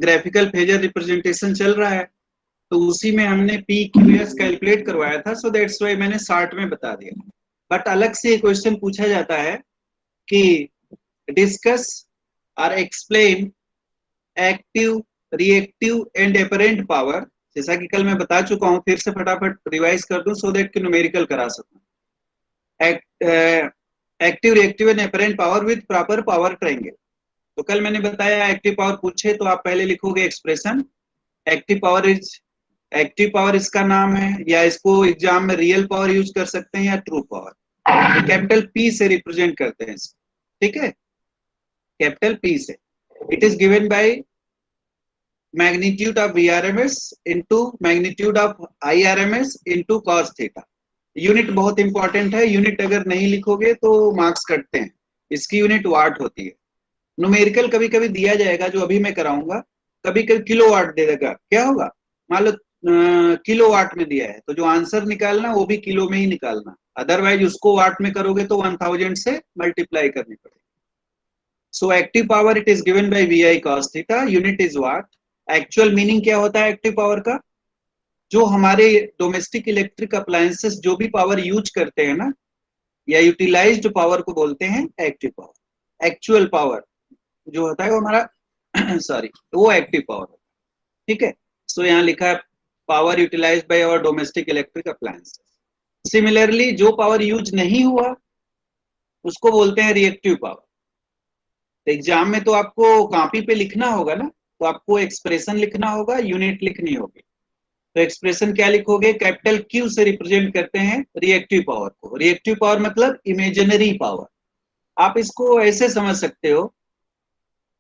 Graphical phasor representation चल रहा है, तो उसी में हमने पी क्यू एस कैलकुलेट करवाया था, सो दैट्स वाई मैंने शार्ट में बता दिया। बट अलग से क्वेश्चन पूछा जाता है कि डिस्कस और explain active, reactive and apparent power, जैसा कि कल मैं बता चुका हूं, फिर से फटाफट रिवाइज कर दूं सो दैट कि न्यूमेरिकल करा सकूं। Active, reactive and apparent power with proper power triangle. तो कल मैंने बताया एक्टिव पावर पूछे तो आप पहले लिखोगे एक्सप्रेशन, एक्टिव पावर इसका नाम है, या इसको एग्जाम में रियल पावर यूज कर सकते हैं या ट्रू पावर। कैपिटल पी से रिप्रेजेंट करते हैं इसको, ठीक है, कैपिटल पी से। It is given by magnitude of Vrms into magnitude of Irms into cos theta. Unit बहुत इंपॉर्टेंट है, यूनिट अगर नहीं लिखोगे तो मार्क्स कटते हैं। इसकी यूनिट वाट होती है। न्यूमेरिकल कभी कभी दिया जाएगा, जो अभी मैं कराऊंगा, कभी कभी किलो वाट दे देगा। क्या होगा, मान लो किलो वाट में दिया है, तो जो आंसर निकालना वो भी किलो में ही निकालना, अदरवाइज उसको वाट में करोगे तो 1000 से मल्टीप्लाई करनी पड़ेगी। So active power it is given by VI cos theta, unit is what. Actual meaning क्या होता है एक्टिव पावर का, जो हमारे डोमेस्टिक इलेक्ट्रिक अप्लायंसेस जो भी पावर यूज करते हैं ना, या यूटिलाइज्ड पावर को बोलते हैं एक्टिव पावर। एक्चुअल पावर जो होता है वो हमारा सॉरी, वो एक्टिव पावर होता है, ठीक है। सो यहाँ लिखा है power utilised by our domestic electric appliances. Similarly जो पावर यूज नहीं हुआ उसको बोलते हैं रिएक्टिव पावर। तो एग्जाम में तो आपको कॉपी पे लिखना होगा ना, तो आपको एक्सप्रेशन लिखना होगा, यूनिट लिखनी होगी। तो एक्सप्रेशन क्या लिखोगे, कैपिटल क्यू से रिप्रेजेंट करते हैं रिएक्टिव पावर को। रिएक्टिव पावर मतलब इमेजिनरी पावर। आप इसको ऐसे समझ सकते हो,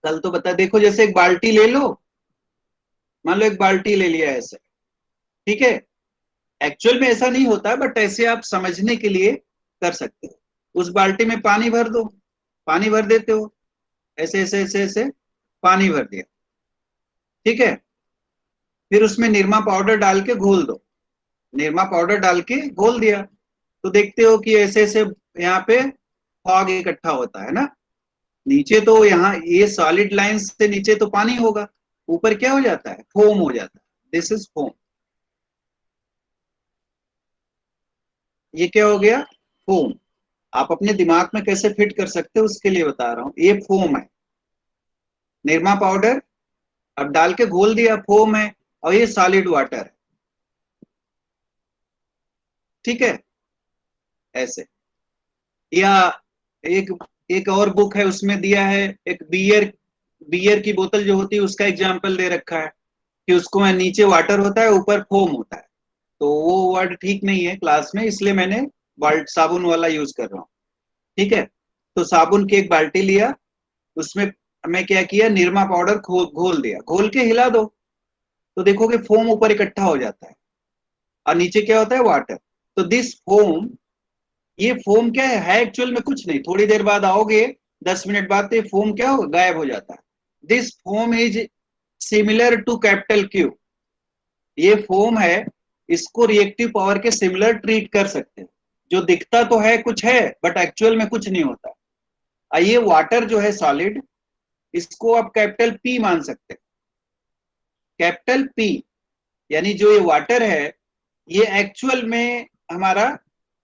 कल तो बता, देखो जैसे एक बाल्टी ले लो, मान लो एक बाल्टी ले लिया ऐसे, ठीक है। एक्चुअल में ऐसा नहीं होता, बट ऐसे आप समझने के लिए कर सकते हो। उस बाल्टी में पानी भर दो, पानी भर देते हो, ऐसे ऐसे ऐसे ऐसे पानी भर दिया, ठीक है। फिर उसमें निरमा पाउडर डाल के घोल दो, निरमा पाउडर डाल के घोल दिया, तो देखते हो कि ऐसे ऐसे यहाँ पे फॉग इकट्ठा होता है ना। नीचे तो यहाँ ये सॉलिड लाइन से नीचे तो पानी होगा, ऊपर क्या हो जाता है, फोम हो जाता है। This is foam. ये क्या हो गया, फोम। आप अपने दिमाग में कैसे फिट कर सकते हो उसके लिए बता रहा हूं। ये फोम है, निरमा पाउडर अब डाल के घोल दिया, फोम है, और ये सॉलिड वाटर है, ठीक है, ऐसे। या एक एक और बुक है, उसमें दिया है एक बियर, बियर की बोतल जो होती है उसका एग्जाम्पल दे रखा है कि उसको नीचे वाटर होता है, ऊपर फोम होता है। तो वो वर्ड ठीक नहीं है क्लास में, इसलिए मैंने वर्ड साबुन वाला यूज कर रहा हूँ, ठीक है। तो साबुन की एक बाल्टी लिया, उसमें मैं क्या किया, निरमा पाउडर घोल दिया, घोल के हिला दो, तो देखोगे फोम ऊपर इकट्ठा हो जाता है और नीचे क्या होता है, वाटर। तो दिस फोम, ये फोम क्या है एक्चुअल में कुछ नहीं, थोड़ी देर बाद आओगे 10 मिनट बाद तो ये फोम क्या हो, गायब हो जाता है। This form is similar to capital Q. ये फोम है, इसको रिएक्टिव पावर के सिमिलर ट्रीट कर सकते हैं। जो दिखता तो है कुछ है, बट एक्चुअल में कुछ नहीं होता। ये वाटर जो है सॉलिड, इसको आप कैपिटल पी मान सकते हैं। कैपिटल पी यानी जो ये वाटर है, ये एक्चुअल में हमारा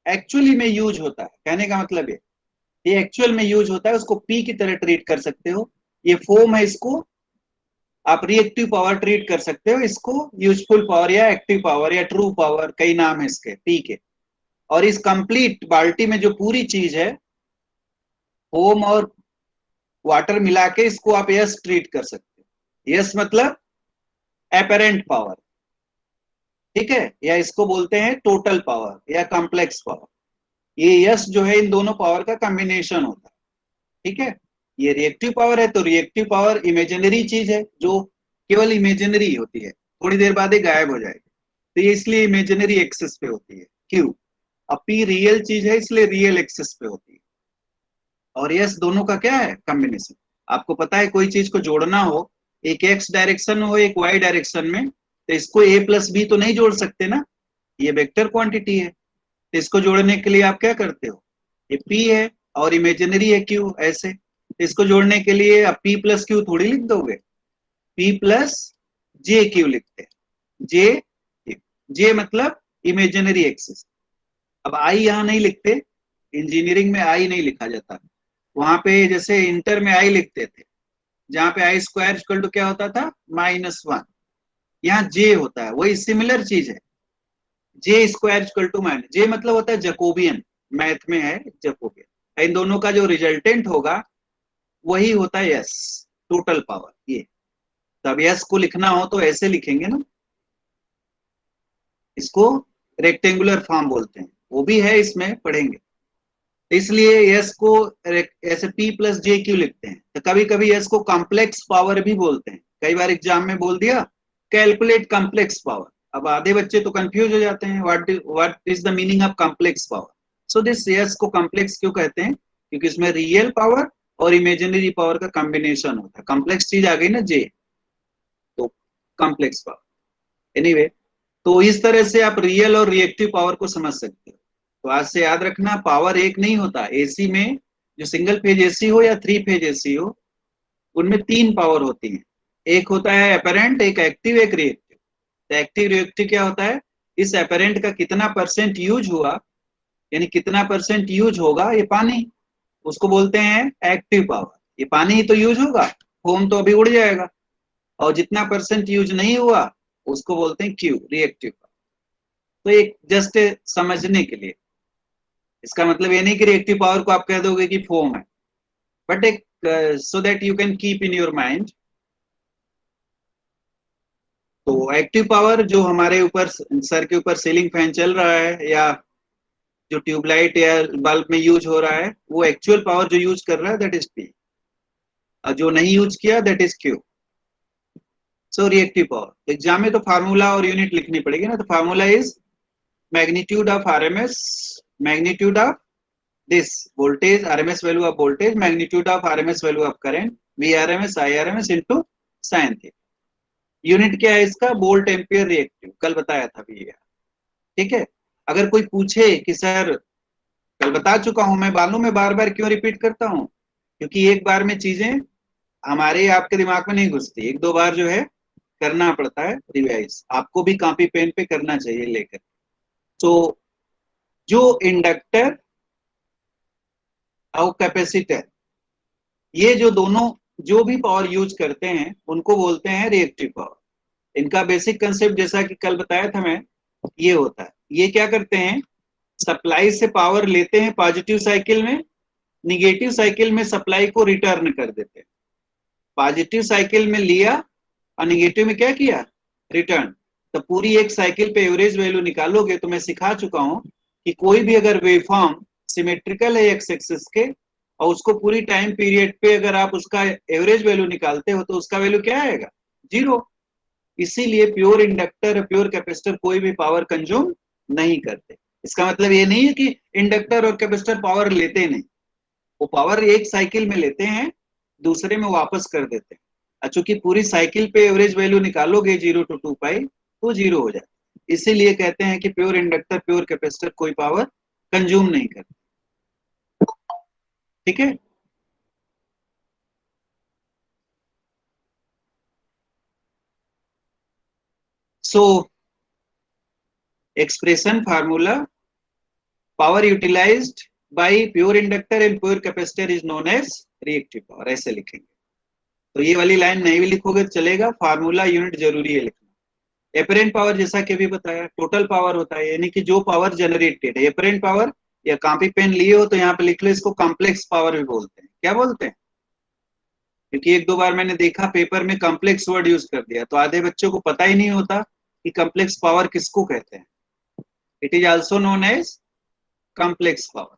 एक्चुअली में यूज होता है, कहने का मतलब ये एक्चुअल में यूज होता है, उसको पी की तरह ट्रीट कर सकते हो। ये फोम है, इसको आप रिएक्टिव पावर ट्रीट कर सकते हो, इसको यूजफुल पावर या एक्टिव पावर या ट्रू पावर, कई नाम है इसके, पी के। और इस कंप्लीट बाल्टी में जो पूरी चीज है, फोम और वाटर मिला के, इसको आप यस ट्रीट कर सकते हो। यस मतलब एपरेंट पावर, ठीक है, या इसको बोलते हैं टोटल पावर या कॉम्प्लेक्स पावर। ये यस जो है इन दोनों पावर का कॉम्बिनेशन होता है, ठीक है। ये रिएक्टिव पावर है, तो रिएक्टिव पावर इमेजिनरी चीज है, जो केवल इमेजिनरी होती है, थोड़ी देर बाद ही गायब हो जाएगी, तो ये इसलिए इमेजिनरी एक्सिस पे होती है, क्यू। अब पी रियल चीज है, इसलिए रियल एक्सिस पे होती है। और यस दोनों का क्या है, कॉम्बिनेशन। आपको पता है कोई चीज को जोड़ना हो, एक एक्स डायरेक्शन हो एक वाई डायरेक्शन में, तो इसको ए प्लस बी तो नहीं जोड़ सकते ना, ये वेक्टर क्वांटिटी है। तो इसको जोड़ने के लिए आप क्या करते हो, ये पी है और इमेजिनरी है क्यू, ऐसे। इसको जोड़ने के लिए आप पी प्लस क्यू थोड़ी लिख दोगे, P प्लस जे क्यू लिखते हैं, जे जे मतलब इमेजिनरी एक्सिस। अब आई यहां नहीं लिखते, इंजीनियरिंग में आई नहीं लिखा जाता, वहां पे जैसे इंटर में आई लिखते थे, जहां पे आई स्क्वायर इक्वल टू क्या होता था, -1, यहाँ जे होता है, वही सिमिलर चीज है, J square equal to minus, J मतलब होता है जकोबियन, मैथ में है जकोबियन, इन दोनों का जो रिजल्टेंट होगा वही होता है यस, टोटल पावर ये। तब यस को लिखना हो तो ऐसे लिखेंगे ना, इसको रेक्टेंगुलर फॉर्म बोलते हैं, वो भी है इसमें पढ़ेंगे। इसलिए यस को ऐसे P प्लस जे क्यू लिखते हैं। तो कभी कभी यस को कॉम्प्लेक्स पावर भी बोलते हैं, कई बार एग्जाम में बोल दिया कैलकुलेट कॉम्प्लेक्स पावर, अब आधे बच्चे तो कंफ्यूज हो जाते हैं, what is the meaning of complex power. So this yes को कॉम्प्लेक्स क्यों कहते हैं, क्योंकि इसमें रियल पावर और इमेजिनरी पावर का कॉम्बिनेशन होता है, कॉम्प्लेक्स चीज आ गई ना जे, तो कॉम्प्लेक्स पावर। एनीवे, तो इस तरह से आप रियल और रिएक्टिव पावर को समझ सकते हो। तो आज से याद रखना, पावर एक नहीं होता एसी में, जो सिंगल फेज एसी हो या 3 फेज एसी हो, उनमें 3 पावर होती हैं। एक होता है अपेरेंट, एक एक्टिव, एक रिएक्टिव। तो एक्टिव रिएक्टिव क्या होता है, इस अपेरेंट का कितना परसेंट यूज हुआ, यानी कितना परसेंट यूज होगा ये पानी, उसको बोलते हैं एक्टिव पावर। ये पानी ही तो यूज होगा, फोम तो अभी उड़ जाएगा। और जितना परसेंट यूज नहीं हुआ उसको बोलते हैं क्यू, रिएक्टिव पावर। तो एक जस्ट समझने के लिए, इसका मतलब ये नहीं कि रिएक्टिव पावर को आप कह दोगे कि फोम है, बट एक so that you can keep in your mind. तो एक्टिव पावर जो हमारे ऊपर सर के ऊपर सीलिंग फैन चल रहा है, या जो ट्यूबलाइट या बल्ब में यूज हो रहा है, वो एक्चुअल पावर जो यूज कर रहा है दैट इज पी, और जो नहीं यूज किया that is Q. So reactive power exam में तो फार्मूला और यूनिट लिखनी पड़ेगी ना, तो formula is magnitude of RMS, magnitude of this voltage, RMS value of voltage, magnitude of RMS value of current, VRMS IRMS into sin theta. Unit क्या है इसका, वोल्ट एम्पियर रिएक्टिव, कल बताया था भी ये। ठीक है, अगर कोई पूछे कि सर, कल बता चुका हूं मैं, मालूम में बार बार क्यों रिपीट करता हूं, क्योंकि एक बार में चीजें हमारे आपके दिमाग में नहीं घुसती, एक दो बार जो है करना पड़ता है रिवाइज, आपको भी कॉपी पेन पे करना चाहिए लेकर। तो जो इंडक्टर और कैपेसिटर, ये जो दोनों जो भी पावर यूज करते हैं उनको बोलते हैं रिएक्टिव पावर। इनका बेसिक कंसेप्ट जैसा कि कल बताया था मैं, ये होता है, ये क्या करते हैं, सप्लाई से पावर लेते हैं पॉजिटिव साइकिल में, निगेटिव साइकिल में सप्लाई को रिटर्न कर देते हैं। पॉजिटिव साइकिल में लिया और निगेटिव में क्या किया, रिटर्न। तो पूरी एक साइकिल पे एवरेज वैल्यू निकालोगे, तो मैं सिखा चुका हूं कि कोई भी अगर वेवफॉर्म सिमेट्रिकल है एक्स एक्सिस के, और उसको पूरी टाइम पीरियड पे अगर आप उसका एवरेज वैल्यू निकालते हो तो उसका वैल्यू क्या आएगा, 0। इसीलिए प्योर इंडक्टर, प्योर कैपेसिटर कोई भी पावर कंज्यूम नहीं करते। इसका मतलब ये नहीं है कि इंडक्टर और कैपेसिटर पावर लेते नहीं, वो पावर एक साइकिल में लेते हैं, दूसरे में वापस कर देते हैं। चूंकि पूरी साइकिल पे एवरेज वैल्यू निकालोगे 0 to 2 पाई, तो 0 हो जाए। इसीलिए कहते हैं कि प्योर इंडक्टर, प्योर कैपेसिटर कोई पावर कंज्यूम नहीं करते। ठीक है, so expression formula, power utilised by pure inductor and pure capacitor is known as reactive power, ऐसे लिखेंगे। तो ये वाली लाइन नहीं भी लिखोगे तो चलेगा, फार्मूला यूनिट जरूरी है लिखना। एपरेंट पावर जैसा कि भी बताया टोटल पावर होता है, यानी कि जो पावर जनरेटेड है, एपरेंट पावर, या कॉपी पेन लिए हो तो यहाँ पे लिख लो, इसको कॉम्प्लेक्स पावर भी बोलते हैं। क्या बोलते हैं, क्योंकि एक दो बार मैंने देखा पेपर में कॉम्प्लेक्स वर्ड यूज कर दिया, तो आधे बच्चों को पता ही नहीं होता कि कॉम्प्लेक्स पावर किसको कहते हैं। It is also known as complex power.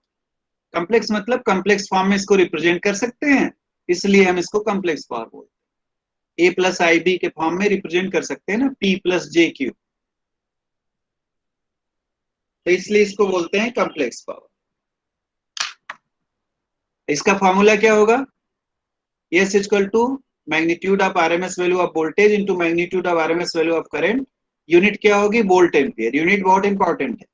Complex मतलब कॉम्प्लेक्स फॉर्म में इसको रिप्रेजेंट कर सकते हैं, इसलिए हम इसको कॉम्प्लेक्स पावर बोलते हैं। ए प्लस आई बी के फॉर्म में रिप्रेजेंट कर सकते हैं ना, पी प्लस जे क्यू, तो इसलिए इसको बोलते हैं कॉम्प्लेक्स पावर। इसका फॉर्मूला क्या होगा, S equal to magnitude of RMS value of voltage into magnitude of RMS value of current, unit क्या होगी, वोल्ट एम्पियर, यूनिट बहुत इंपॉर्टेंट है।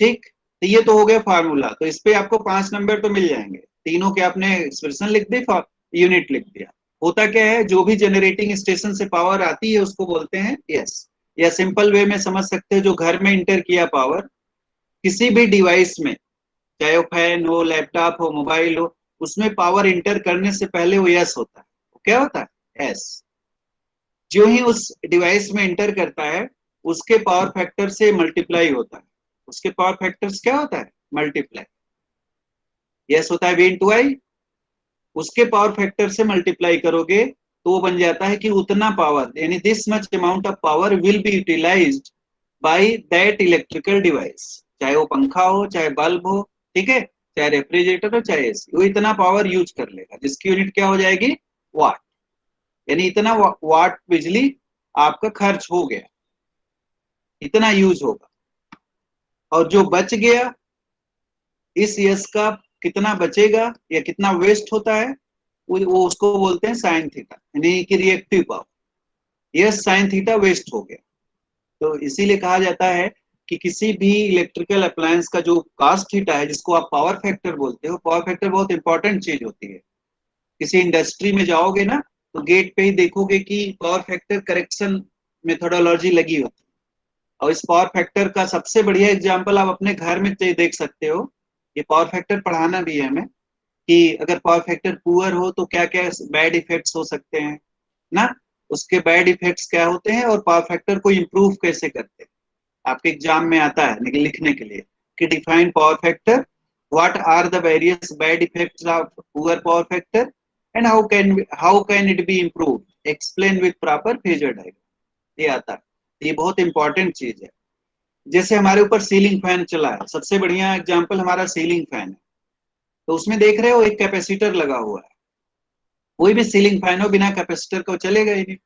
ठीक, तो ये तो हो गया फार्मूला, तो इस पे आपको 5 नंबर तो मिल जाएंगे, तीनों के आपने एक्सप्रेशन लिख दी, यूनिट लिख दिया, होता क्या है, जो भी जनरेटिंग स्टेशन से पावर आती है उसको बोलते हैं यस। या सिंपल वे में समझ सकते हो, जो घर में इंटर किया पावर किसी भी डिवाइस में, चाहे वो फैन हो, लैपटॉप हो, मोबाइल हो, उसमें पावर इंटर करने से पहले वो यस होता है। वो क्या होता है? एस। जो ही उस डिवाइस में इंटर करता है उसके पावर फैक्टर से मल्टीप्लाई होता है। उसके पावर फैक्टर्स क्या होता है? मल्टीप्लाई। यस होता है वी इंटू आई। उसके पावर फैक्टर से मल्टीप्लाई करोगे तो वो बन जाता है कि उतना पावर, यानी this much amount of power will be utilised by that electrical device. चाहे वो पंखा हो, चाहे बल्ब हो, ठीक है, चाहे रेफ्रिजरेटर हो, चाहे एसी, वो इतना पावर यूज कर लेगा, जिसकी यूनिट क्या हो जाएगी? वाट। यानी इतना वाट बिजली आपका खर्च हो गया, इतना यूज होगा। और जो बच गया, इस यश का कितना बचेगा या कितना वेस्ट होता है, वो उसको बोलते हैं साइन थीटा, यानी कि reactive power. Yes sine theta waste हो गया। तो इसीलिए कहा जाता है कि किसी भी इलेक्ट्रिकल अप्लायंस का जो कास्ट थीटा है, जिसको आप पावर फैक्टर बोलते हो, पावर फैक्टर बहुत इंपॉर्टेंट चीज होती है। किसी इंडस्ट्री में जाओगे ना, तो गेट पे ही देखोगे कि पावर फैक्टर करेक्शन मेथोडोलॉजी लगी होती है। और इस पावर फैक्टर का सबसे बढ़िया एग्जाम्पल आप अपने घर में देख सकते हो। ये पावर फैक्टर पढ़ाना भी है हमें, कि अगर पावर फैक्टर पुअर हो तो क्या क्या बैड इफेक्ट्स हो सकते हैं ना, उसके बैड इफेक्ट्स क्या होते हैं और पावर फैक्टर को इम्प्रूव कैसे करते हैं। आपके एग्जाम में आता है लिखने के लिए कि define power factor, what are the various bad effects of poor power factor, and how can it be improved, explain with proper phasor diagram. ये आता है। ये बहुत इंपॉर्टेंट चीज है। जैसे हमारे ऊपर सीलिंग फैन चला है, सबसे बढ़िया एग्जाम्पल हमारा सीलिंग फैन है। तो उसमें देख रहे हो एक कैपेसिटर लगा हुआ है। कोई भी सीलिंग फैन हो बिना कैपेसिटर को चलेगा ही नहीं।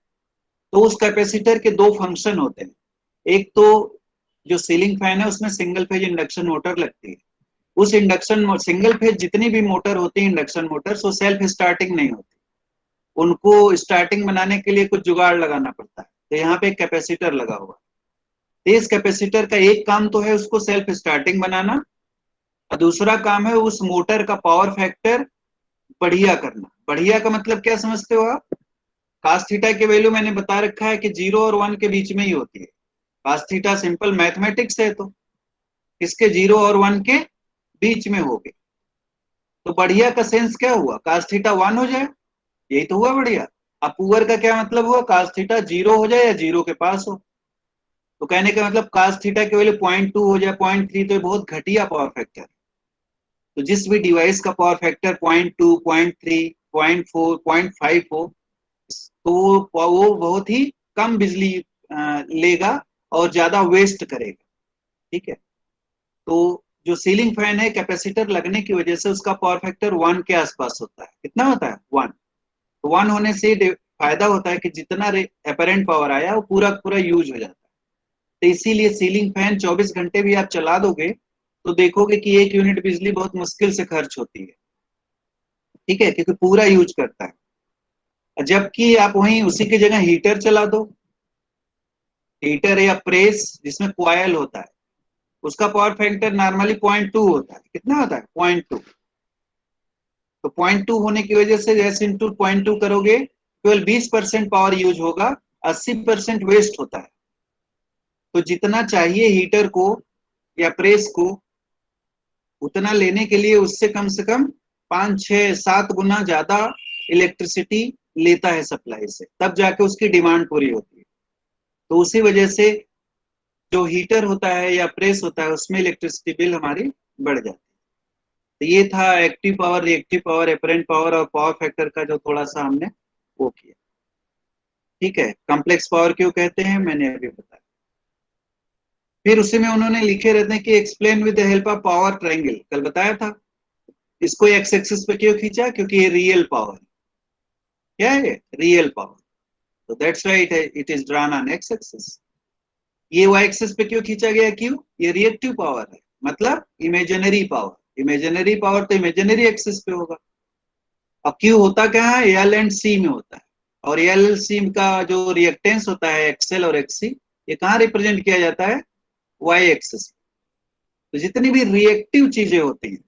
तो उस कैपेसिटर के दो फंक्शन होते हैं। एक तो जो सीलिंग फैन है उसमें सिंगल फेज इंडक्शन मोटर लगती है। उस इंडक्शन सिंगल फेज जितनी भी मोटर होती है इंडक्शन मोटर्स, वो सेल्फ स्टार्टिंग नहीं होती। उनको स्टार्टिंग बनाने के लिए कुछ जुगाड़ लगाना पड़ता है। तो यहाँ पे एक कैपेसिटर लगा हुआ है। इस कैपेसिटर का एक काम तो है उसको सेल्फ स्टार्टिंग बनाना, और दूसरा काम है उस मोटर का पावर फैक्टर बढ़िया करना। बढ़िया का मतलब क्या समझते हो आप? कास थीटा की वैल्यू मैंने बता रखा है कि 0 और 1 के बीच में ही होती है। कास थीटा सिंपल मैथमेटिक्स है, तो इसके 0 और 1 के बीच में हो गए। तो बढ़िया का सेंस क्या हुआ? कास थीटा 1 हो जाए, यही तो हुआ बढ़िया। अब पुअर का क्या मतलब हुआ? कास थीटा 0 हो जाए या 0 के पास हो। तो कहने का मतलब कास थीटा की वैल्यू 0.2 हो जाए, 0.3, तो ये बहुत घटिया पावर फैक्टर। तो जिस भी डिवाइस का पावर फैक्टर 0.2, 0.3, 0.4, 0.5 हो, तो वो बहुत ही कम बिजली लेगा और ज्यादा वेस्ट करेगा। ठीक है। तो जो सीलिंग फैन है, कैपेसिटर लगने की वजह से उसका पावर फैक्टर 1 के आसपास होता है। कितना होता है? 1। तो 1 होने से फायदा होता है कि जितना अपरेंट पावर आया वो पूरा पूरा यूज हो जाता है। तो इसीलिए सीलिंग फैन 24 घंटे भी आप चला दोगे तो देखोगे कि 1 यूनिट बिजली बहुत मुश्किल से खर्च होती है। ठीक है, क्योंकि पूरा यूज करता है। जबकि आप वहीं उसी की जगह हीटर चला दो, हीटर या प्रेस जिसमें कॉयल होता है, उसका पावर फैक्टर नॉर्मली 0.2 होता है। कितना होता है? 0.2। तो 0.2 होने की वजह से जैसे इंटू 0.2 करोगे, केवल 20% पावर यूज होगा, 80% वेस्ट होता है। तो जितना चाहिए हीटर को या प्रेस को, उतना लेने के लिए उससे कम से कम 5, 6, 7 गुना ज्यादा इलेक्ट्रिसिटी लेता है सप्लाई से, तब जाके उसकी डिमांड पूरी होती है। तो उसी वजह से जो हीटर होता है या प्रेस होता है उसमें इलेक्ट्रिसिटी बिल हमारी बढ़ जाती है। तो ये था active power, reactive power, apparent power और पावर फैक्टर का जो थोड़ा सा हमने वो किया। ठीक है। कॉम्प्लेक्स पावर क्यों कहते हैं मैंने अभी बताया। फिर उसी में उन्होंने लिखे रहते हैं कि explain with the help of power triangle, कल बताया था। इसको एक्स एक्सिस पे क्यों खींचा? क्योंकि ये रियल पावर। क्या है? Real power. तो दैट्स राइट है, it is drawn on x axis. ये वाई एक्सिस पे क्यों खींचा गया? क्यों? ये रिएक्टिव पावर है, मतलब इमेजिनरी पावर। इमेजिनरी पावर तो इमेजिनरी एक्सिस पे होगा। अब क्यू होता क्या है? एल एंड सी में होता है। और एल सी का जो रिएक्टेंस होता है एक्सएल और एक्ससी, ये कहाँ रिप्रेजेंट किया जाता है? Y axis. तो जितनी भी रिएक्टिव चीजें होती हैं,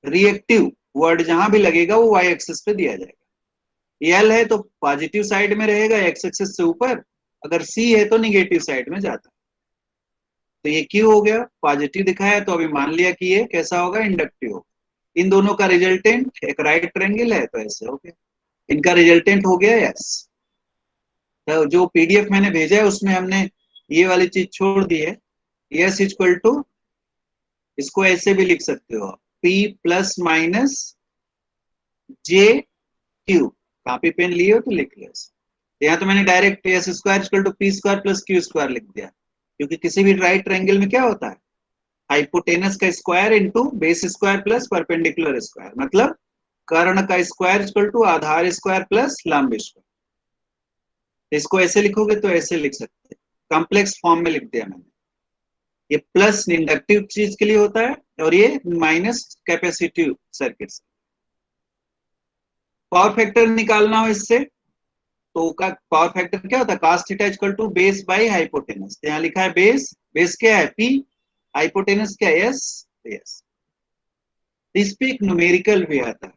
रिएक्टिव वर्ड जहां भी लगेगा वो वाई एक्सिस पे दिया जाएगा। एल है तो पॉजिटिव साइड में रहेगा एक्स एक्सिस से ऊपर, अगर सी है तो निगेटिव साइड में जाता है। तो ये क्यू हो गया, पॉजिटिव दिखाया तो अभी मान लिया कि ये कैसा होगा, इंडक्टिव होगा। इन दोनों का रिजल्टेंट एक राइट ट्रायंगल है तो ऐसे हो गया, इनका रिजल्टेंट हो गया यस। तो जो पीडीएफ मैंने भेजा है उसमें हमने ये वाली चीज छोड़ दी है, यस इक्वल टू, इसको ऐसे भी लिख सकते हो, P plus minus J Q, copy pen लिए हो तो लिख लो। यहाँ तो मैंने direct S square equal to P square plus Q square लिख दिया, क्योंकि किसी भी राइट ट्रायंगल में क्या होता है, हाइपोटेनस का square into base square plus perpendicular square, मतलब कर्ण का स्क्वायर इक्वल टू आधार स्क्वायर प्लस लंब स्क्वायर। इसको ऐसे लिखोगे तो ऐसे लिख सकते हैं, कॉम्प्लेक्स फॉर्म में लिख दिया मैंने। ये प्लस इंडक्टिव चीज के लिए होता है और ये minus capacitive circuit. Power factor निकालना हो इससे तो का पावर फैक्टर क्या होता है, cos theta equal to base by hypotenuse. यहाँ लिखा है बेस, बेस क्या है P, हाइपोटेनस क्या है S, यस। इस पे एक न्यूमेरिकल भी आता है,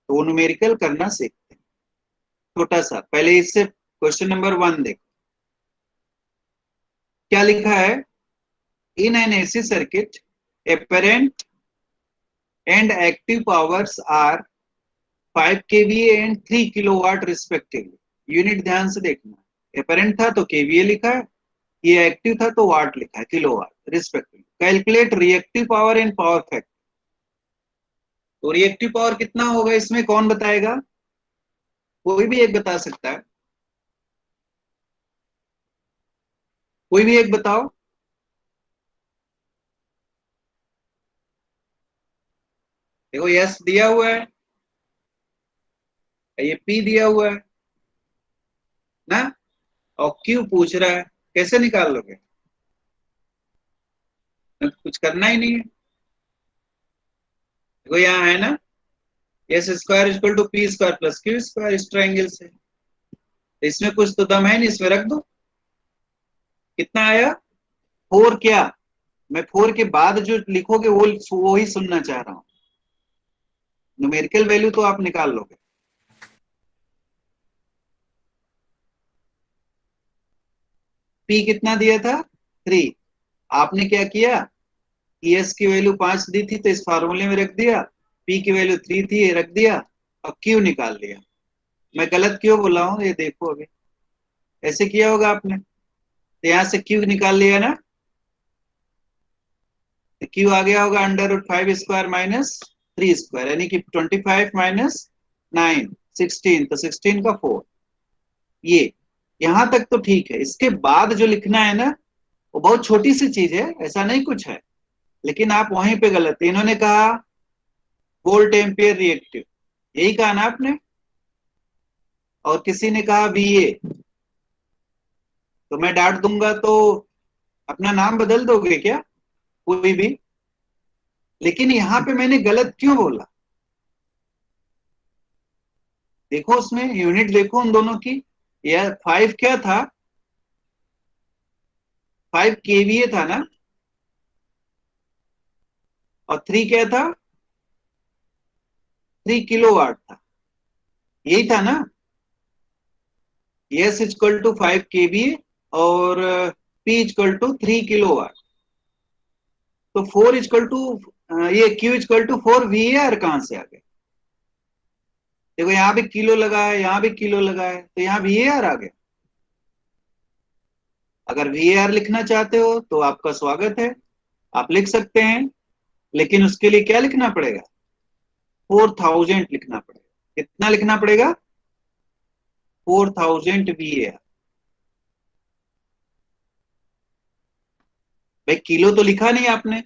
तो वो न्यूमेरिकल करना सीखते हैं। छोटा सा पहले इससे क्वेश्चन नंबर 1 देखो क्या लिखा है, इन an AC circuit apparent and active powers are 5 kVA and 3 kilowatt respectively. Unit ध्यान से देखना, apparent था तो kVA लिखा है, ये एक्टिव था तो वाट लिखा है, kilowatt respectively. Calculate reactive power and power factor. तो रिएक्टिव पावर कितना होगा इसमें कौन बताएगा, कोई भी एक बता सकता है, कोई भी एक बताओ। देखो यस दिया हुआ है, ये पी दिया हुआ है ना, और क्यू पूछ रहा है, कैसे निकाल लोगे, कुछ करना ही नहीं है। देखो यहाँ है ना, S square equal to P square plus Q square, इस ट्रायंगल से। इसमें कुछ तो दम है नहीं, इसमें रख दो। कितना आया 4, क्या मैं 4 के बाद जो लिखोगे वो ही सुनना चाह रहा हूं, न्यूमेरिकल वैल्यू तो आप निकाल लोगे। पी कितना दिया था 3, आपने क्या किया, एस की वैल्यू 5 दी थी तो इस फार्मूले में रख दिया, पी की वैल्यू 3 थी ये रख दिया, और क्यू निकाल लिया। मैं गलत क्यों बोला हूं ये देखो, अभी ऐसे किया होगा आपने, तो यहां से क्यू निकाल लिया ना, तो क्यू आ गया होगा √5 स्क्वायर माइनस 3 स्क्वायर, यानी कि 25 माइनस 9 16, तो 16 का 4। ये यहां तक तो ठीक है, इसके बाद जो लिखना है ना वो बहुत छोटी सी चीज है, ऐसा नहीं कुछ है, लेकिन आप वहीं पे गलत है। इन्होंने कहा वोल्ट एम्पियर रिएक्टिव, यही कहा ना आपने, और किसी ने कहा VA, तो मैं डांट दूंगा तो अपना नाम बदल दोगे क्या कोई भी, लेकिन यहां पे मैंने गलत क्यों बोला, देखो उसमें यूनिट देखो उन दोनों की, यह 5 क्या था, 5 केवीए था ना, और 3 क्या था, 3 किलोवाट था, यही था ना। एस इक्वल टू 5 केवीए और पी इक्वल टू 3 किलोवाट, तो 4 इक्वल टू, ये क्यू इक्वल टू 4 VAR कहां से आ गए, देखो यहाँ भी किलो लगा है, यहाँ भी किलो लगा है, तो यहाँ VAR आ गया। अगर VAR लिखना चाहते हो तो आपका स्वागत है, आप लिख सकते हैं, लेकिन उसके लिए क्या लिखना पड़ेगा, 4000 लिखना पड़ेगा। कितना लिखना पड़ेगा, 4000 VAR। भाई किलो तो लिखा नहीं आपने,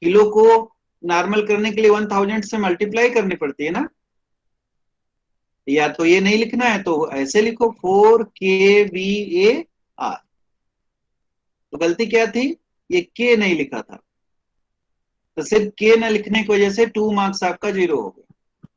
किलो को नॉर्मल करने के लिए 1000 से मल्टीप्लाई करनी पड़ती है ना, या तो ये नहीं लिखना है तो ऐसे लिखो 4 kVAR। तो गलती क्या थी, ये के नहीं लिखा था, तो सिर्फ के न लिखने की वजह से 2 मार्क्स आपका 0 हो गया।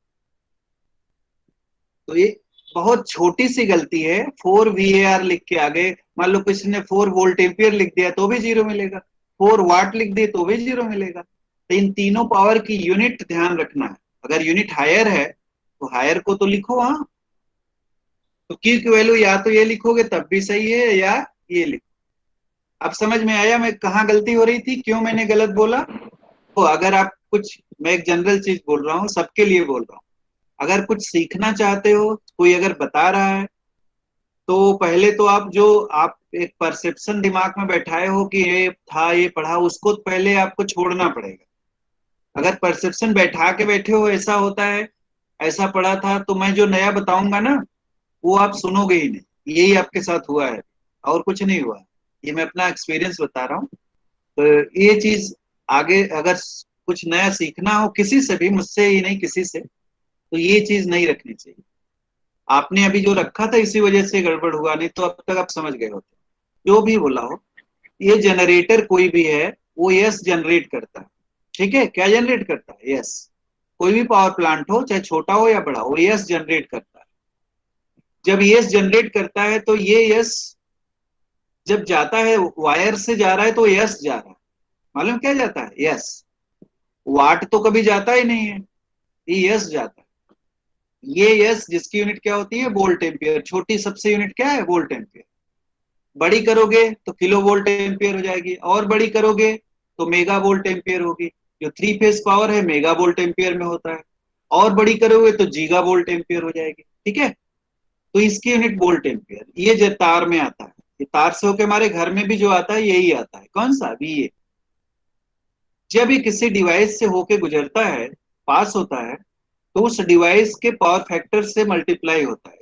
तो ये बहुत छोटी सी गलती है, 4 VAR लिख के आगे, मान लो किसी ने 4 वोल्ट एम्पियर लिख दिया तो भी 0 मिलेगा, 4 वाट लिख दिए तो भी 0 मिलेगा। तो इन तीनों पावर की यूनिट ध्यान रखना है, अगर यूनिट हायर है तो हायर को तो लिखो, हाँ तो क्यू की वैल्यू या तो ये लिखोगे तब भी सही है, या ये लिखो। अब समझ में आया मैं कहाँ गलती हो रही थी, क्यों मैंने गलत बोला? तो अगर आप कुछ, मैं एक जनरल चीज बोल रहा हूँ, सबके लिए बोल रहा हूँ, अगर कुछ सीखना चाहते हो, कोई अगर बता रहा है, तो पहले तो आप जो आप एक परसेप्शन दिमाग में बैठाए हो कि ये था, ये पढ़ा, उसको पहले आपको छोड़ना पड़ेगा। अगर परसेप्शन बैठा के बैठे हो ऐसा होता है, ऐसा पढ़ा था, तो मैं जो नया बताऊंगा ना वो आप सुनोगे ही नहीं। यही आपके साथ हुआ है, और कुछ नहीं हुआ। ये मैं अपना एक्सपीरियंस बता रहा हूँ। तो ये चीज आगे अगर कुछ नया सीखना हो किसी से भी, मुझसे ही नहीं किसी से, तो ये चीज नहीं रखनी चाहिए। आपने अभी जो रखा था इसी वजह से गड़बड़ हुआ, नहीं तो अब तक आप समझ गए होते। जो भी बोला हो, ये जनरेटर कोई भी है वो यस जनरेट करता है। ठीक है, क्या जनरेट करता है? यस। कोई भी पावर प्लांट हो, चाहे छोटा हो या बड़ा, वो यस जनरेट करता है। जब यस जनरेट करता है तो ये यस जब जाता है, वायर से जा रहा है तो यस जा रहा है। मालूम क्या जाता है? यस। वाट तो कभी जाता ही नहीं है, ये यस जाता है। ये यस जिसकी यूनिट क्या होती है? Volt ampere. छोटी सबसे यूनिट क्या है? Volt ampere. बड़ी करोगे तो किलो वोल्ट एम्पियर हो जाएगी, और बड़ी करोगे तो मेगा वोल्ट एम्पियर होगी। जो थ्री फेज पावर है मेगा वोल्ट एम्पियर में होता है, और बड़ी करोगे तो जीगा वोल्ट एम्पियर हो जाएगी। ठीक है, तो इसकी यूनिट वोल्ट एम्पियर। ये जो तार में आता है, ये तार से होकर हमारे घर में भी जो आता है यही आता है। कौन सा? वी। जब ये किसी डिवाइस से होके गुजरता है, पास होता है, तो उस डिवाइस के पावर फैक्टर से मल्टीप्लाई होता है।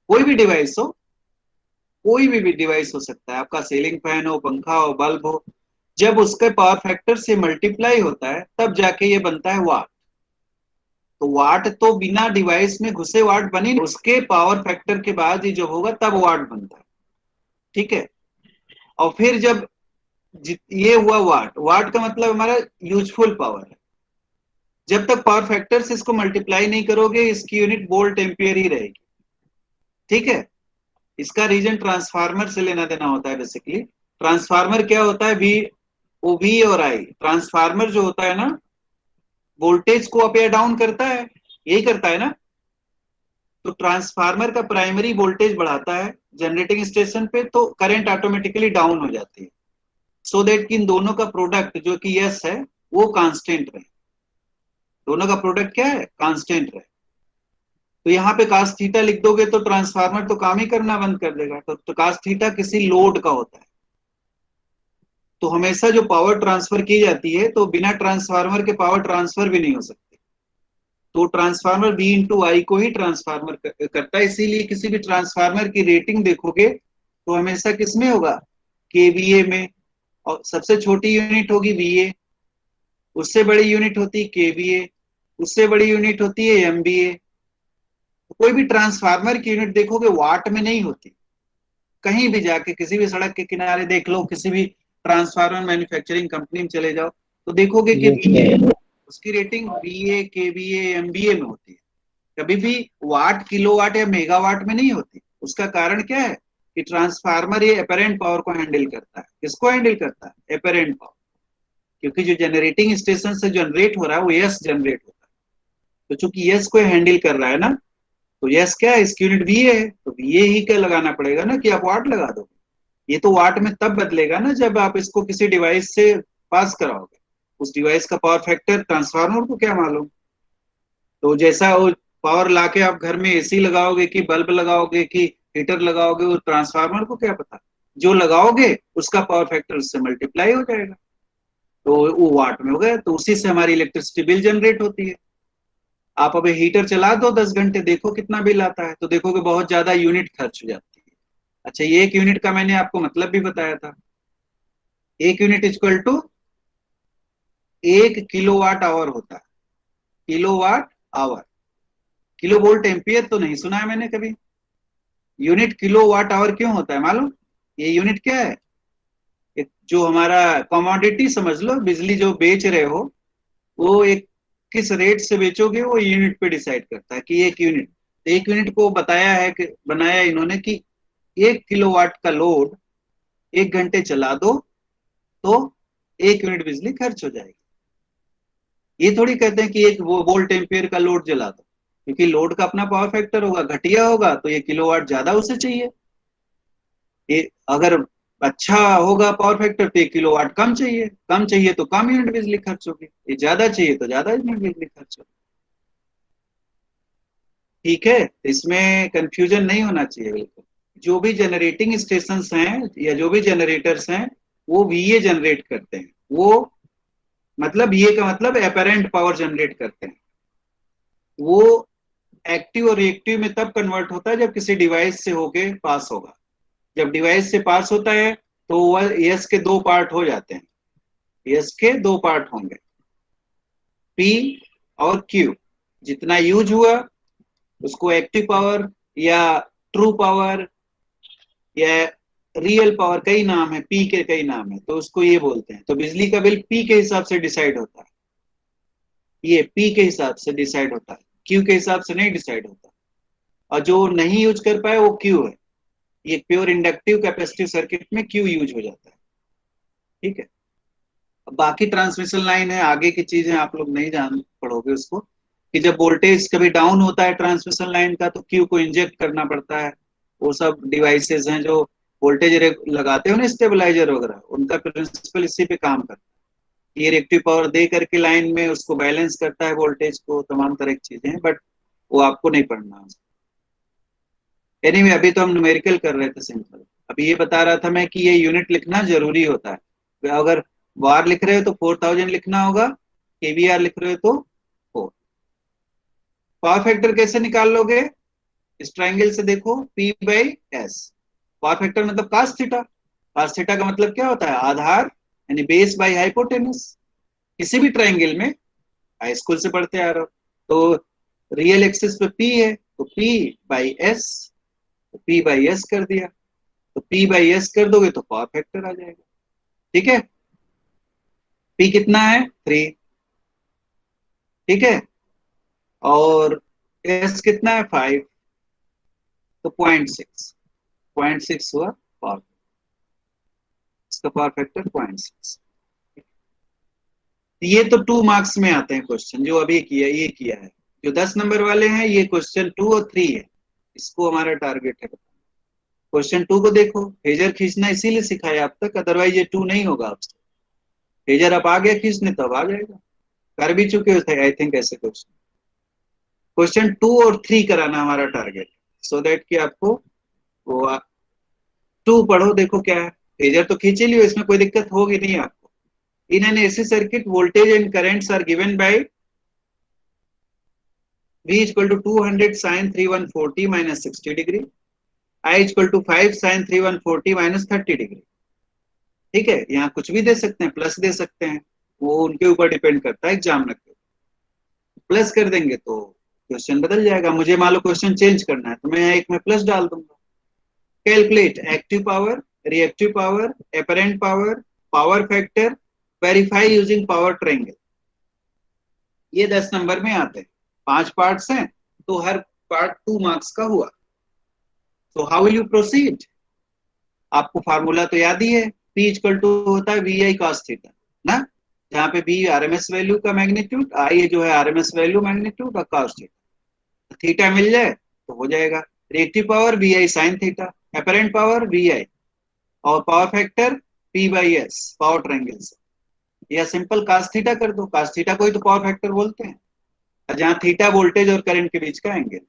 कोई भी डिवाइस हो, कोई भी डिवाइस हो सकता है, आपका सीलिंग फैन हो, पंखा हो, बल्ब हो, जब उसके पावर फैक्टर से मल्टीप्लाई होता है तब जाके ये बनता है वाट। तो वाट तो बिना डिवाइस में घुसे वाट बनी नहीं, उसके पावर फैक्टर के बाद ही जो होगा तब वाट बनता है। ठीक है, और फिर जब ये हुआ वाट, वाट का मतलब हमारा यूजफुल पावर है। जब तक पावर फैक्टर से इसको मल्टीप्लाई नहीं करोगे, इसकी यूनिट वोल्ट एम्पियर ही रहेगी। ठीक है, इसका रीजन ट्रांसफार्मर से लेना देना होता है बेसिकली। ट्रांसफार्मर क्या होता है? वी, वो वी और आई। ट्रांसफार्मर जो होता है ना, वोल्टेज को अप या डाउन करता है, यही करता है ना। तो ट्रांसफार्मर का प्राइमरी वोल्टेज बढ़ाता है जनरेटिंग स्टेशन पे, तो करंट ऑटोमेटिकली डाउन हो जाती है, सो दैट कि इन दोनों का प्रोडक्ट जो कि यस है वो कांस्टेंट रहे। दोनों का प्रोडक्ट क्या है? कांस्टेंट रहे। तो यहाँ पे कास थीटा लिख दोगे तो ट्रांसफार्मर तो काम ही करना बंद कर देगा। तो कास थीटा किसी लोड का होता है। तो हमेशा जो पावर ट्रांसफर की जाती है, तो बिना ट्रांसफार्मर के पावर ट्रांसफर भी नहीं हो सकती। तो ट्रांसफार्मर बी इंटू आई को ही ट्रांसफार्मर करता है। इसीलिए किसी भी ट्रांसफार्मर की रेटिंग देखोगे तो हमेशा किसमें होगा? केवीए में। और सबसे छोटी यूनिट होगी वीए, उससे बड़ी यूनिट होती है केवीए, उससे बड़ी यूनिट होती है एमबीए। कोई भी ट्रांसफार्मर की यूनिट देखोगे वाट में नहीं होती। कहीं भी जाके किसी भी सड़क के किनारे देख लो, किसी भी ट्रांसफार्मर मैन्युफैक्चरिंग कंपनी में चले जाओ, तो देखोगे कि उसकी रेटिंग बीए केवीए एमबीए में होती है। कभी भी वाट किलोवाट या मेगावाट में नहीं होती। उसका कारण क्या है? कि ट्रांसफार्मर ये अपेरेंट पावर को हैंडल करता है। किसको हैंडल करता है? Apparent power. क्योंकि जो जनरेटिंग स्टेशन से जनरेट हो रहा है वो यस जनरेट होता है। तो चूंकि यस को हैंडल कर रहा है ना, तो यस क्या है? इसकी यूनिट वीए है, तो वीए ही क्या लगाना पड़ेगा ना, कि आप वाट लगा दो। ये तो वाट में तब बदलेगा ना जब आप इसको किसी डिवाइस से पास कराओगे। उस डिवाइस का पावर फैक्टर ट्रांसफार्मर को क्या मालूम। तो जैसा वो पावर लाके आप घर में एसी लगाओगे कि बल्ब लगाओगे कि हीटर लगाओगे, वो ट्रांसफार्मर को क्या पता। जो लगाओगे उसका पावर फैक्टर उससे मल्टीप्लाई हो जाएगा, तो वो वाट में हो गया। तो उसी से हमारी इलेक्ट्रिसिटी बिल जनरेट होती है। आप अभी हीटर चला दो 10 घंटे, देखो कितना बिल आता है, तो देखोगे बहुत ज्यादा यूनिट खर्च हो जाती है। अच्छा, ये एक यूनिट का मैंने आपको मतलब भी बताया था। एक unit equal to 1 kilowatt hour होता है। Kilowatt hour. Kilo volt ampere तो नहीं सुना है मैंने कभी। यूनिट किलोवाट आवर क्यों होता है मालूम? ये यूनिट क्या है? एक जो हमारा कमोडिटी समझ लो, बिजली जो बेच रहे हो, वो एक किस रेट से बेचोगे वो यूनिट पे डिसाइड करता है कि एक यूनिट को बताया है कि बनाया इन्होंने कि 1 किलोवाट का लोड 1 घंटे चला दो तो 1 यूनिट बिजली खर्च हो जाएगी। ये थोड़ी कहते हैं कि एक वो वोल्ट एम्पियर का लोड जला दो। क्योंकि लोड का अपना पावर फैक्टर होगा, घटिया होगा तो ये किलोवाट ज्यादा उसे चाहिए, ये अगर अच्छा होगा पावर फैक्टर तो 1 किलोवाट कम चाहिए, कम चाहिए तो कम यूनिट बिजली खर्च होगी, ये ज्यादा चाहिए तो ज्यादा यूनिट बिजली खर्च होगी। ठीक है, इसमें कंफ्यूजन नहीं होना चाहिए बिल्कुल। जो भी जनरेटिंग स्टेशन हैं या जो भी जनरेटर्स हैं वो वीए जनरेट करते हैं, वो मतलब ये का मतलब एपरेंट पावर जनरेट करते हैं। वो एक्टिव और रिएक्टिव में तब कन्वर्ट होता है जब किसी डिवाइस से होके पास होगा। जब डिवाइस से पास होता है तो वह यस के दो पार्ट हो जाते हैं, यस के दो पार्ट होंगे, पी और क्यू। जितना यूज हुआ उसको एक्टिव पावर या ट्रू पावर या रियल पावर, कई नाम है, पी के कई नाम है, तो उसको ये बोलते हैं। तो बिजली का बिल पी के हिसाब से डिसाइड होता है, ये पी के हिसाब से डिसाइड होता है, क्यू के हिसाब से नहीं डिसाइड होता। और जो नहीं यूज कर पाए वो क्यू है, ये प्योर इंडक्टिव कैपेसिटिव सर्किट में क्यू यूज हो जाता है। ठीक है, अब बाकी ट्रांसमिशन लाइन है, आगे की चीजें आप लोग नहीं जान पड़ोगे उसको, कि जब वोल्टेज कभी डाउन होता है ट्रांसमिशन लाइन का तो क्यू को इंजेक्ट करना पड़ता है। वो सब डिवाइसेस हैं जो वोल्टेज लगाते हो ना, स्टेबलाइजर वगैरह, उनका प्रिंसिपल इसी पे काम करता है। ये रिएक्टिव पावर दे करके लाइन में उसको बैलेंस करता है वोल्टेज को, तमाम तरह की चीजें हैं, बट वो आपको नहीं पढ़ना। एनीवे अभी तो हम न्यूमेरिकल कर रहे थे सिंपल। अभी ये बता रहा था मैं कि ये यूनिट लिखना जरूरी होता है। अगर वार लिख रहे हो तो 4000 लिखना होगा, केवीआर लिख रहे हो तो 4। पावर फैक्टर कैसे निकाल लोगे, इस ट्राइंगल से देखो, P by S. Power factor मतलब कास थीटा, कास थीटा का मतलब क्या होता है, आधार यानी बेस बाई हाइपोटेनस। किसी भी ट्राइंगल में हाई स्कूल से पढ़ते आ रहे हो, तो रियल एक्सिस पे P है तो P बाई एस, तो P बाई एस कर दिया, तो P बाई एस कर दोगे तो पावर फैक्टर आ जाएगा। ठीक है, P कितना है 3, ठीक है, और S कितना है 5, तो 0.6, 0.6 हुआ पावर, इसका पावर फैक्टर 0.6। ये तो 2 मार्क्स में आते हैं क्वेश्चन, जो अभी किया ये किया है। जो 10 नंबर वाले हैं ये क्वेश्चन 2 और 3 है, इसको हमारा टारगेट है। क्वेश्चन 2 को देखो, फेजर खींचना इसीलिए सिखाया अब तक, अदरवाइज ये 2 नहीं होगा आपसे। फेजर आप आ गया खींचने तब आ जाएगा, कर भी चुके हो थे आई थिंक ऐसे क्वेश्चन। क्वेश्चन 2 और 3 कराना हमारा टारगेट, सो दैट कि आपको वो 2 पढ़ो, देखो क्या है। फेजर तो खींच ही लियो, इसमें कोई दिक्कत होगी नहीं आपको। In an AC circuit voltage and currents are given by V equal to 200 sin 3140 minus 60 degree, I equal to 5 sin 3140 minus 30 degree. ठीक है, यहाँ कुछ भी दे सकते हैं, प्लस दे सकते हैं, वो उनके ऊपर डिपेंड करता है एग्जाम में। प्लस कर देंगे तो क्वेश्चन बदल जाएगा, मुझे मान लो क्वेश्चन चेंज करना है तो मैं एक में प्लस डाल दूंगा। Calculate active power, reactive power, apparent power, power factor, verify using power triangle. ये 10 नंबर में आते हैं, 5 पार्ट्स हैं, तो हर पार्ट 2 मार्क्स का हुआ। तो हाउ विल यू प्रोसीड, आपको फार्मूला तो याद ही है, P इक्वल टू होता है वी आई कॉस थीटा ना, जहाँ पे बी आरएमएस वैल्यू का मैग्नीट्यूड, आई जो है आरएमएस वैल्यू मैग्नीट्यूड, और कॉस थीटा। थीटा मिल जाए तो हो जाएगा। Reactive power V I sine theta, apparent power V I, और power factor P by S power triangle से, या सिंपल cos थीटा कर दो, cos थीटा को ही तो पावर फैक्टर बोलते हैं, जहाँ थीटा वोल्टेज और करंट के बीच का angle.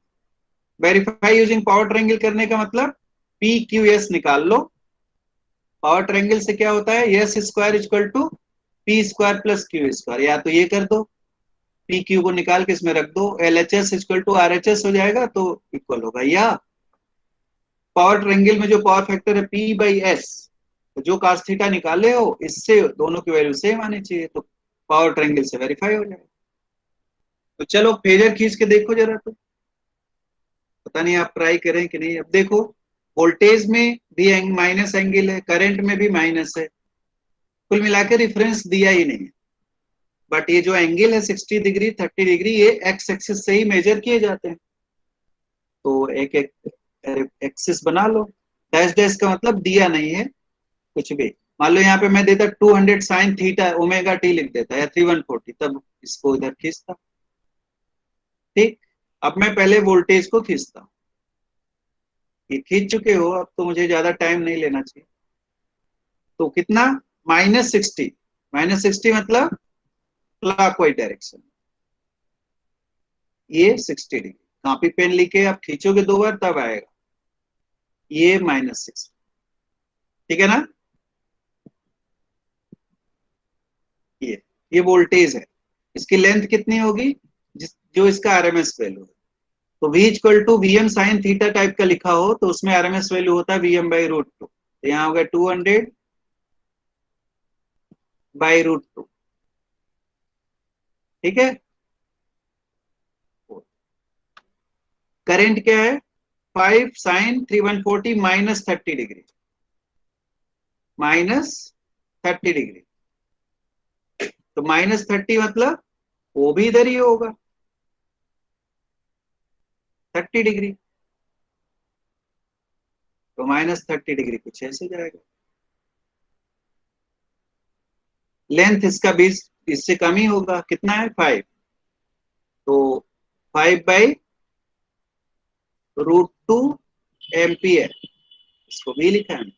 Verify using power triangle करने का मतलब पी क्यू एस निकाल लो। पावर ट्रायंगल से क्या होता है, S square equal to P square plus Q square, या तो ये कर दो, पी क्यू को निकाल के इसमें रख दो, L H S equal to R H S हो जाएगा तो इक्वल होगा। या पावर ट्रायंगल में जो पावर फैक्टर है पी बाई एस, तो जो cos थीटा निकाले हो इससे दोनों की वैल्यू सेम आनी चाहिए, तो पावर ट्रायंगल से वेरीफाई हो जाएगा। तो चलो फेजर खींच के देखो जरा, तो पता नहीं आप ट्राई करें कि नहीं। अब देखो, वोल्टेज में भी माइनस एंगल है, करंट में भी माइनस है, कुल मिलाकर रिफरेंस दिया ही नहीं है। बट ये जो एंगल है 60 डिग्री 30 डिग्री, ये एक्स एक्सिस से ही मेजर किए जाते हैं, तो एक एक एक्सिस बना लो। डैश डैश का मतलब दिया नहीं है कुछ भी। मान लो यहाँ पे मैं देता 200 साइन थीटा ओमेगा टी लिख देता, या 3140, तब इसको इधर खींचता। ठीक, अब मैं पहले वोल्टेज को खींचता हूं। ये खींच चुके हो, अब तो मुझे ज्यादा टाइम नहीं लेना चाहिए। तो कितना, -60। -60 मतलब क्लॉकवाइज डायरेक्शन, ये 60 डिग्री। कॉपी पेन लिखे आप खींचोगे 2 बार तब आएगा, ये -60। ठीक है ना। ये वोल्टेज है, इसकी लेंथ कितनी होगी, जो इसका आरएमएस वैल्यू है। तो V equal to V M sine theta type का लिखा हो तो उसमें आरएमएस वैल्यू होता है Vm/√2। तो यहाँ होगा 200/√2। ठीक है। करंट क्या है, 5 साइन 3140 -30 डिग्री, -30 डिग्री। तो -30 मतलब वो भी इधर ही होगा 30 डिग्री। तो -30 डिग्री कुछ ऐसे जाएगा। लेंथ इसका 20, इससे कम ही होगा, कितना है 5। तो 5/√2 एम्पियर, इसको भी लिखा है।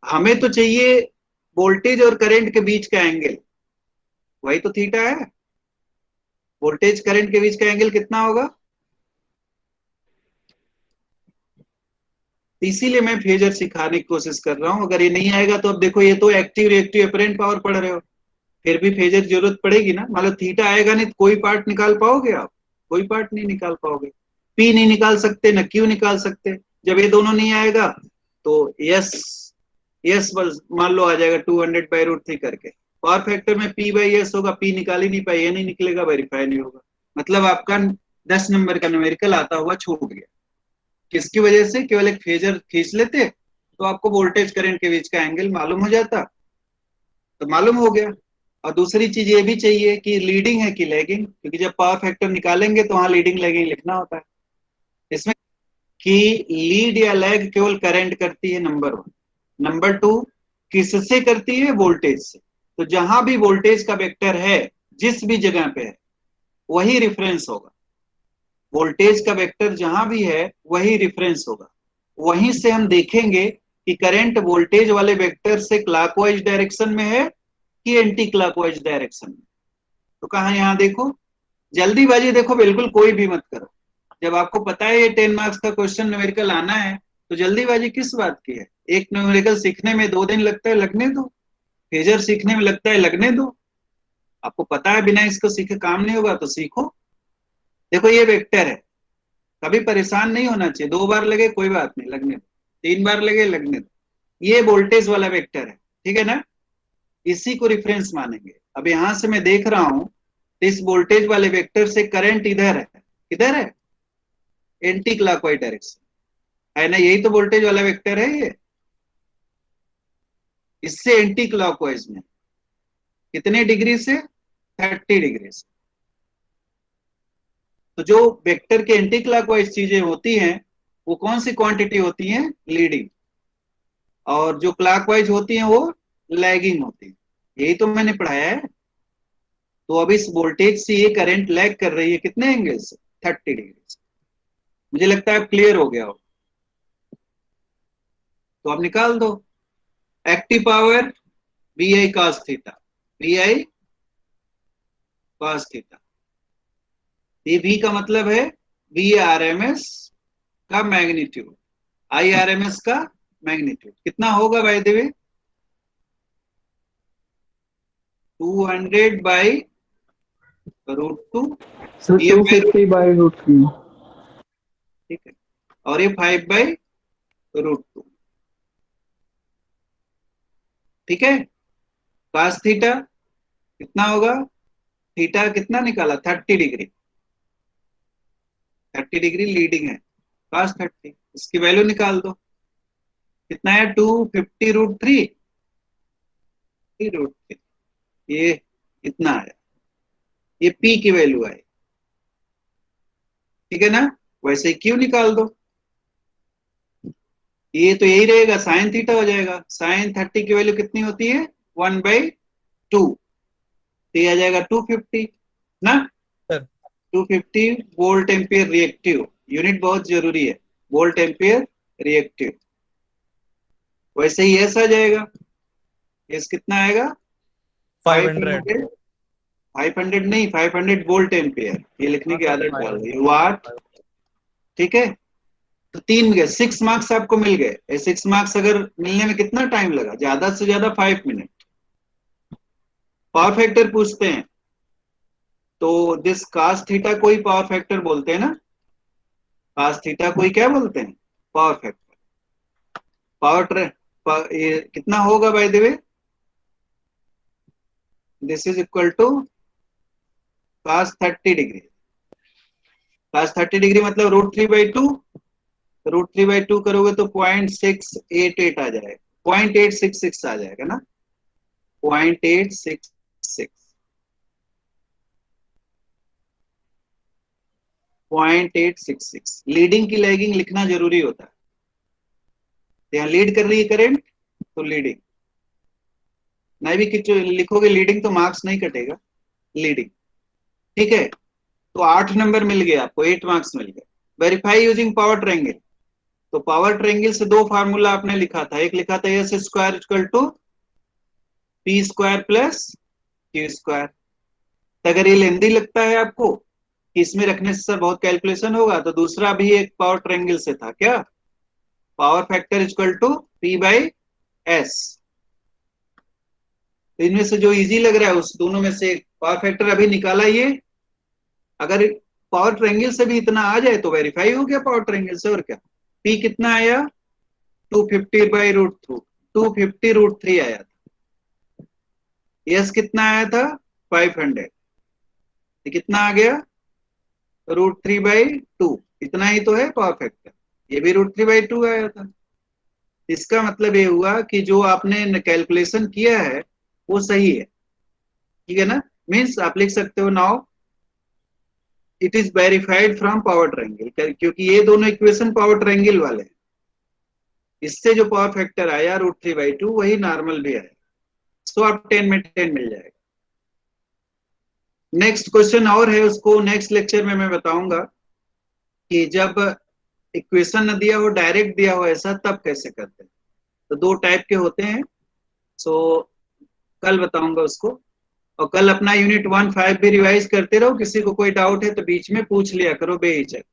हमें तो चाहिए वोल्टेज और करंट के बीच का एंगल, वही तो थीटा है। वोल्टेज करंट के बीच का एंगल कितना होगा, इसीलिए मैं फेजर सिखाने की कोशिश कर रहा हूं। अगर ये नहीं आएगा तो अब देखो, ये तो एक्टिव रिएक्टिव अपरेंट पावर पढ़ रहे हो, फिर भी फेजर जरूरत पड़ेगी ना। मान लो थीटा आएगा नहीं तो कोई पार्ट निकाल पाओगे आप, कोई पार्ट नहीं निकाल पाओगे। पी नहीं निकाल सकते, न क्यू निकाल सकते। जब ये दोनों नहीं आएगा तो यस, यस बस मान लो आ जाएगा 200/√3 करके। पावर फैक्टर में P/S होगा, पी निकाल ही नहीं पाए, ये नहीं निकलेगा, वेरीफाई नहीं होगा। मतलब आपका 10 नंबर का न्यूमेरिकल आता हुआ छूट गया। किसकी वजह से, केवल एक फेजर खींच लेते तो आपको वोल्टेज करंट के बीच का एंगल मालूम हो जाता, तो मालूम हो गया। और दूसरी चीज ये भी चाहिए कि लीडिंग है कि लैगिंग, क्योंकि जब पावर फैक्टर निकालेंगे तो वहां लीडिंग लैगिंग लिखना होता है इसमें। कि लीड या लैग केवल करंट करती है, नंबर 1। नंबर 2, किससे करती है, वोल्टेज से। तो जहां भी वोल्टेज का वेक्टर है, जिस भी जगह पे है, वही रिफरेंस होगा। वोल्टेज का वेक्टर जहां भी है वही रिफरेंस होगा। वहीं से हम देखेंगे कि करंट वोल्टेज वाले वेक्टर से क्लॉकवाइज डायरेक्शन में है कि एंटी क्लॉकवाइज डायरेक्शन में। तो कहा, यहां देखो, जल्दीबाजी देखो बिल्कुल कोई भी मत करो। जब आपको पता है ये 10 मार्क्स का क्वेश्चन न्यूमेरिकल आना है, तो जल्दीबाजी किस बात की है। एक न्यूमेरिकल सीखने में 2 दिन लगता है, लगने दो। फेजर सीखने में लगता है, लगने दो। आपको पता है बिना इसको सीखे काम नहीं होगा, तो सीखो। देखो ये वेक्टर है, कभी परेशान नहीं होना चाहिए। 2 बार लगे कोई बात नहीं, लगने दो। 3 बार लगे, लगने दो। ये वोल्टेज वाला वेक्टर है, ठीक है ना। इसी को रिफरेंस मानेंगे। अब यहां से मैं देख रहा हूं तो इस वोल्टेज वाले वेक्टर से करंट इधर है, किधर है, एंटी क्लॉकवाइज डायरेक्शन है ना। यही तो वोल्टेज वाला वेक्टर है ये। इससे एंटी क्लॉकवाइज में कितने डिग्री से, 30 डिग्री से। तो जो वेक्टर के एंटी क्लॉकवाइज चीजें होती हैं वो कौन सी क्वांटिटी होती हैं, लीडिंग। और जो क्लॉकवाइज होती हैं वो लैगिंग होती है। यही तो मैंने पढ़ाया है। तो अब इस वोल्टेज से ये करंट लैग कर रही है कितने एंगल से, 30 डिग्री से। मुझे लगता है अब क्लियर हो गया हो। तो अब निकाल दो। Active power VI cos theta, VI cos theta. ये V का मतलब है VRMS का मैग्नीट्यूड, IRMS का मैग्नीट्यूड कितना होगा बाय द वे, 200/√2। सर ये 250/√3। ठीक है। और ये 5/√2। ठीक है। cos थीटा कितना होगा, थीटा कितना निकाला, 30 डिग्री। 30 डिग्री लीडिंग है, cos 30, इसकी वैल्यू निकाल दो। कितना है, 250√3। √3, ये इतना आया। ये P की वैल्यू आई, ठीक है ना। वैसे क्यू निकाल दो। ये तो यही रहेगा, साइन थीटा हो जाएगा। साइन 30 की वैल्यू कितनी होती है, 1/2। तो ये आ जाएगा 250 ना। Sir 250 volt ampere reactive, unit बहुत जरूरी है, वोल्ट एम्पियर रिएक्टिव। वैसे ही एस आ जाएगा, एस कितना आएगा 500 500, 500 नहीं 500 वोल्ट एम्पियर, ये लिखने की सर, आदत डाल 500 रही है, वाट। ठीक है, तो 3 गए, 6 मार्क्स आपको मिल गए। 6 मार्क्स अगर मिलने में कितना टाइम लगा, ज्यादा से ज्यादा 5 मिनट। पावर फैक्टर पूछते हैं तो दिस कास थीटा कोई पावर फैक्टर बोलते हैं ना, कास थीटा कोई क्या बोलते हैं, पावर फैक्टर। ये कितना होगा by the way, this is equal to cos 30 degree. Cos 30 degree मतलब √3/2, √3/2 करोगे तो 0.688 आ जाएगा, 0.866 आ जाएगा ना, 0.866, 0.866। लीडिंग की लैगिंग लिखना जरूरी होता है, यहाँ लीड कर रही है करंट तो लीडिंग, नहीं भी कुछ लिखोगे लीडिंग तो मार्क्स नहीं कटेगा, लीडिंग। ठीक है, तो 8 नंबर मिल गया आपको, 8 मार्क्स मिल गए। वेरीफाई यूजिंग पावर ट्रायंगल, तो पावर ट्रायंगल से दो फार्मूला आपने लिखा था, एक लिखा था S square equal to P square plus Q square. अगर ये लेंदी लगता है आपको कि इसमें रखने से सर बहुत कैलकुलेशन होगा, तो दूसरा भी एक पावर ट्रायंगल से था, क्या, power factor equal to P/S। तो इनमें से जो इजी लग रहा है उस दोनों में से पावर फैक्टर अभी निकाला ये, अगर पावर ट्रायंगल से भी इतना आ जाए तो वेरीफाई हो गया पावर ट्रायंगल से, और क्या। P कितना आया 250/√2, 250√3 आया था। S कितना आया था 500, ये कितना आ गया √3/2, इतना ही तो है पावर फैक्टर, ये भी √3/2 आया था। इसका मतलब ये हुआ कि जो आपने कैलकुलेशन किया है वो सही है, ठीक है ना। मीन्स आप लिख सकते हो now it is verified from power triangle, क्योंकि ये दोनों इक्वेशन पावर ट्रायंगल वाले हैं, इससे जो पावर फैक्टर आया √3/2 वही नॉर्मल भी आया, सो आप 10 में 10 मिल जाएगा। नेक्स्ट क्वेश्चन और है, उसको नेक्स्ट लेक्चर में मैं बताऊंगा कि जब इक्वेशन न दिया हो डायरेक्ट दिया हो ऐसा तब कैसे करते हैं। तो दो टाइप के होते हैं, सो कल बताऊंगा उसको। और कल अपना यूनिट 1 5 भी रिवाइज करते रहो, किसी को कोई डाउट है तो बीच में पूछ लिया करो बेहिचक।